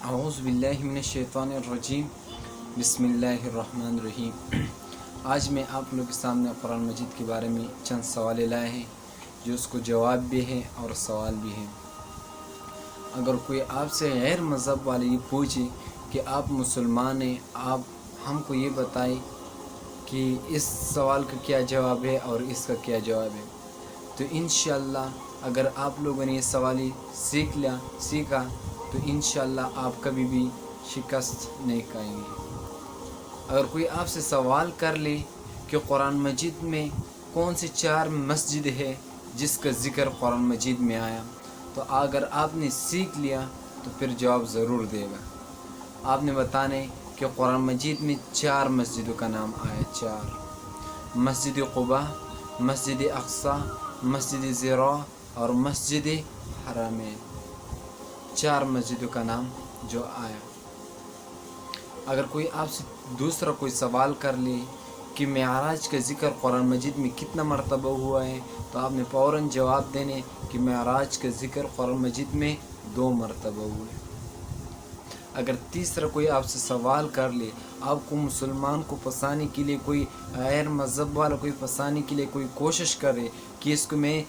اعوذ باللہ من الشیطان الرجیم بسم اللہ الرحمن الرحیم۔ آج میں آپ لوگوں کے سامنے قرآن مجید کے بارے میں چند سوال لائے ہیں جو اس کو جواب بھی ہے اور سوال بھی ہے۔ اگر کوئی آپ سے غیر مذہب والے یہ پوچھے کہ آپ مسلمان ہیں، آپ ہم کو یہ بتائیں کہ اس سوال کا کیا جواب ہے اور اس کا کیا جواب ہے، تو انشاءاللہ اگر آپ لوگوں نے یہ سوال سیکھا تو انشاءاللہ آپ کبھی بھی شکست نہیں کھائیں گے۔ اگر کوئی آپ سے سوال کر لے کہ قرآن مجید میں کون سی 4 مسجد ہے جس کا ذکر قرآن مجید میں آیا، تو اگر آپ نے سیکھ لیا تو پھر جواب ضرور دے گا۔ آپ نے بتانے کہ قرآن مجید میں 4 مسجدوں کا نام آیا، 4: مسجد قباء، مسجد اقصی، مسجد ضرار اور مسجد حرمین، 4 مسجدوں کا نام جو آیا۔ اگر کوئی آپ سے دوسرا کوئی سوال کر لے کہ معراج کا ذکر قرآن مجید میں کتنا مرتبہ ہوا ہے، تو آپ نے فوراً جواب دینے کہ معراج کا ذکر قرآن مجید میں 2 مرتبہ ہوا ہے۔ اگر تیسرا کوئی آپ سے سوال کر لے، آپ کو مسلمان کو پھنسانے کے لیے، کوئی غیر مذہب والا کوئی پھنسانے کے لیے کوئی کوشش کرے کہ اس کو میں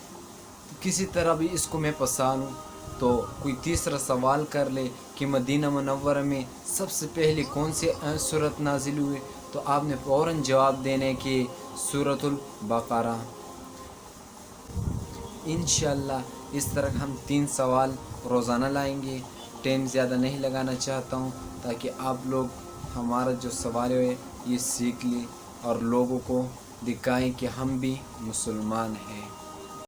کسی طرح بھی اس کو میں پھنساؤں، تو کوئی تیسرا سوال کر لے کہ مدینہ منورہ میں سب سے پہلے کون سی سورت نازل ہوئی، تو آپ نے فوراً جواب دینے کہ سورۃ البقرہ۔ انشاءاللہ اس طرح ہم 3 سوال روزانہ لائیں گے۔ ٹائم زیادہ نہیں لگانا چاہتا ہوں تاکہ آپ لوگ ہمارا جو سوال ہے یہ سیکھ لیں اور لوگوں کو دکھائیں کہ ہم بھی مسلمان ہیں۔